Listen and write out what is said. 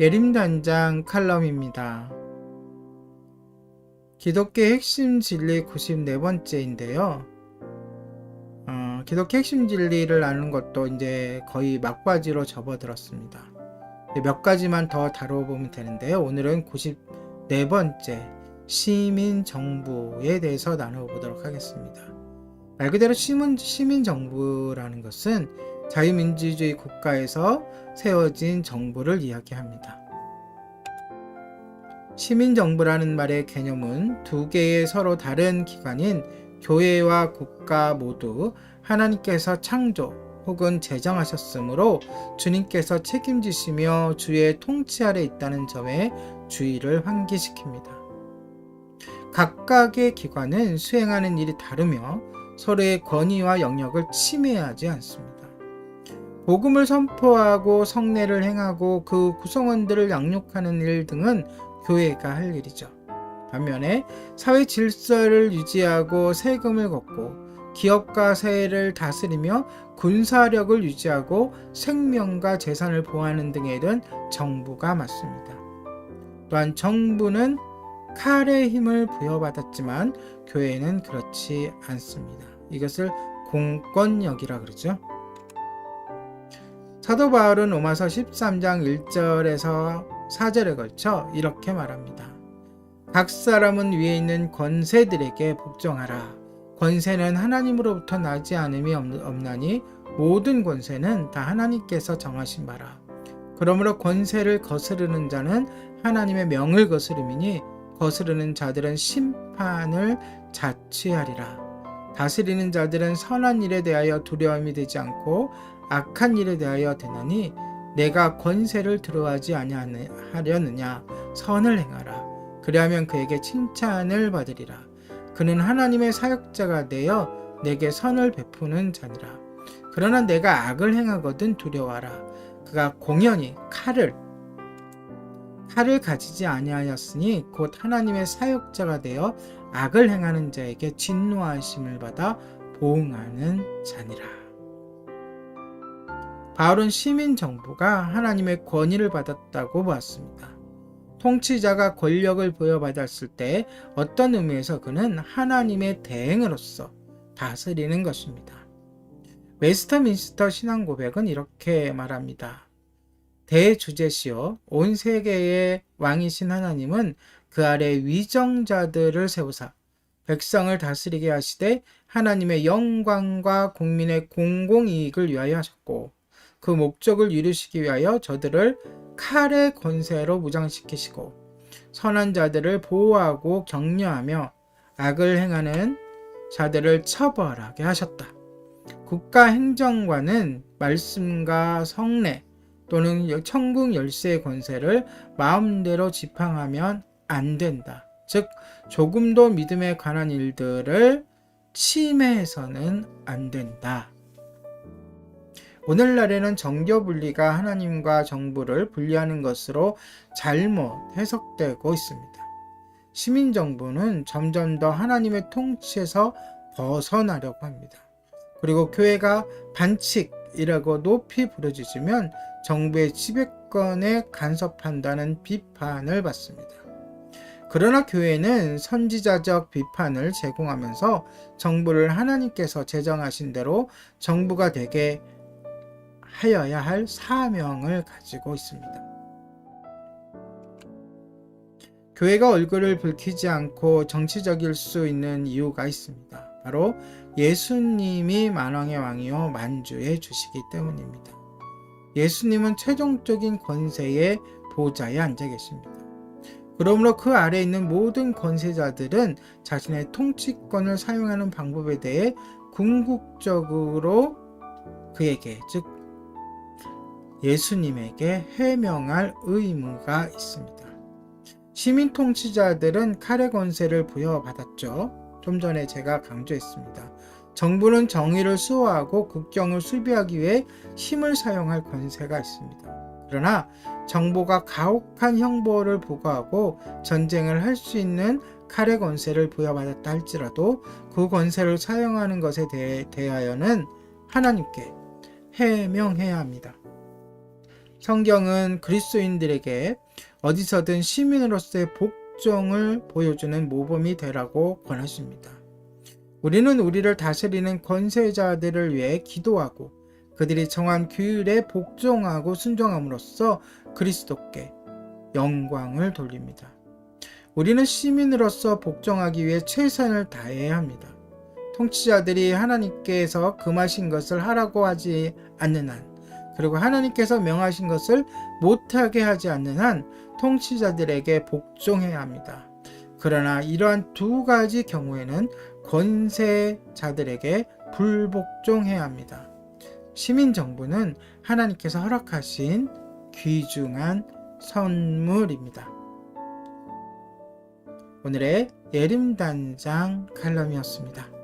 예림단장 칼럼입니다. 기독교의 핵심 진리 94번째인데요. 기독교 핵심 진리를 아는 것도 이제 거의 막바지로 접어들었습니다. 몇 가지만 더 다뤄보면 되는데요. 오늘은 94번째 시민정부에 대해서 나눠보도록 하겠습니다. 말 그대로 시민정부라는 것은 자유민주주의 국가에서 세워진 정부를 이야기합니다. 시민정부라는 말의 개념은 두 개의 서로 다른 기관인 교회와 국가 모두 하나님께서 창조 혹은 제정하셨으므로 주님께서 책임지시며 주의 통치 아래 있다는 점에 주의를 환기시킵니다. 각각의 기관은 수행하는 일이 다르며 서로의 권위와 영역을 침해하지 않습니다. 복음을 선포하고 성례를 행하고 그 구성원들을 양육하는 일 등은 교회가 할 일이죠. 반면에 사회 질서를 유지하고 세금을 걷고 기업과 사회를 다스리며 군사력을 유지하고 생명과 재산을 보호하는 등의 일은 정부가 맡습니다. 또한 정부는 칼의 힘을 부여받았지만 교회는 그렇지 않습니다. 이것을 공권력이라 그러죠. 사도 바울은 로마서 13장 1절에서 4절에 걸쳐 이렇게 말합니다. 각 사람은 위에 있는 권세들에게 복종하라. 권세는 하나님으로부터 나지 않음이 없나니 모든 권세는 다 하나님께서 정하신 바라. 그러므로 권세를 거스르는 자는 하나님의 명을 거스름이니 거스르는 자들은 심판을 자취하리라. 다스리는 자들은 선한 일에 대하여 두려움이 되지 않고 악한 일에 대하여 되나니 내가 권세를 두려워하지 아니하려느냐. 선을 행하라. 그리하면 그에게 칭찬을 받으리라. 그는 하나님의 사역자가 되어 내게 선을 베푸는 자니라. 그러나 내가 악을 행하거든 두려워하라. 그가 공연히 칼을 가지지 아니하였으니 곧 하나님의 사역자가 되어 악을 행하는 자에게 진노하심을 받아 보응하는 자니라. 바울은 시민정부가 하나님의 권위를 받았다고 보았습니다. 통치자가 권력을 부여받았을 때 어떤 의미에서 그는 하나님의 대행으로서 다스리는 것입니다. 웨스터민스터 신앙고백은 이렇게 말합니다. 대주제시여 온 세계의 왕이신 하나님은 그 아래 위정자들을 세우사 백성을 다스리게 하시되 하나님의 영광과 국민의 공공이익을 위하여 하셨고 그 목적을 이루시기 위하여 저들을 칼의 권세로 무장시키시고 선한 자들을 보호하고 격려하며 악을 행하는 자들을 처벌하게 하셨다. 국가 행정관은 말씀과 성례 또는 천국 열쇠의 권세를 마음대로 지팡하면 안 된다. 즉 조금도 믿음에 관한 일들을 침해해서는 안 된다. 오늘날에는 정교 분리가 하나님과 정부를 분리하는 것으로 잘못 해석되고 있습니다. 시민정부는 점점 더 하나님의 통치에서 벗어나려고 합니다. 그리고 교회가 반칙이라고 높이 부르짖으면 정부의 지배권에 간섭한다는 비판을 받습니다. 그러나 교회는 선지자적 비판을 제공하면서 정부를 하나님께서 제정하신 대로 정부가 되게 하여야 할 사명을 가지고 있습니다. 교회가 얼굴을 붉히지 않고 정치적일 수 있는 이유가 있습니다. 바로 예수님이 만왕의 왕이요 만주의 주시기 때문입니다. 예수님은 최종적인 권세의 보좌에 앉아 계십니다. 그러므로 그 아래에 있는 모든 권세자들은 자신의 통치권을 사용하는 방법에 대해 궁극적으로 그에게, 즉 예수님에게 해명할 의무가 있습니다. 시민 통치자들은 칼의 권세를 부여받았죠. 좀 전에 제가 강조했습니다. 정부는 정의를 수호하고 국경을 수비하기 위해 힘을 사용할 권세가 있습니다. 그러나 정부가 가혹한 형벌을 부과하고 전쟁을 할 수 있는 칼의 권세를 부여받았다 할지라도 그 권세를 사용하는 것에 대하여는 하나님께 해명해야 합니다. 성경은 그리스도인들에게 어디서든 시민으로서의 복종을 보여주는 모범이 되라고 권하십니다. 우리는 우리를 다스리는 권세자들을 위해 기도하고 그들이 정한 규율에 복종하고 순종함으로써 그리스도께 영광을 돌립니다. 우리는 시민으로서 복종하기 위해 최선을 다해야 합니다. 통치자들이 하나님께서 금하신 것을 하라고 하지 않는 한, 그리고 하나님께서 명하신 것을 못하게 하지 않는 한 통치자들에게 복종해야 합니다. 그러나 이러한 두 가지 경우에는 권세자들에게 불복종해야 합니다. 시민정부는 하나님께서 허락하신 귀중한 선물입니다. 오늘의 예림단장 칼럼이었습니다.